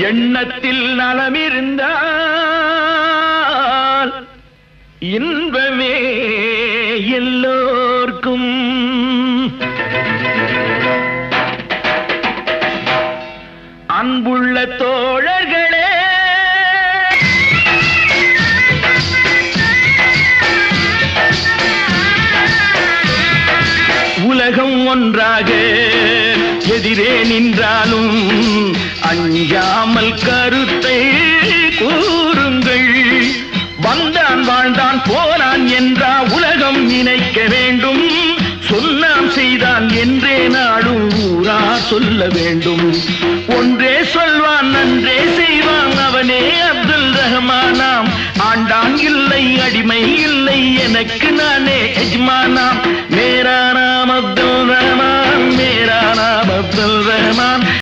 எண்ணத்தில் நலமிருந்தால் இன்பமே எல்லோர்க்கும். அன்புள்ள தோழர்களே, உலகம் ஒன்றாக எதிரே நின்றாலும் அஞ்சாமல் கருத்தை கூறுங்கள். வந்தான் வாழ்ந்தான் போனான் என்றா உலகம் நினைக்க வேண்டும். சொன்னான் செய்தான் என்றே நாடும் ஊரா சொல்ல வேண்டும். ஒன்றே சொல்வான் நன்றே செய்வான் அவனே அப்துல் ரஹ்மானாம். ஆண்டான் இல்லை அடிமை இல்லை எனக்கு நானே எஜ்மானாம். மேரா நாம் அப்துல்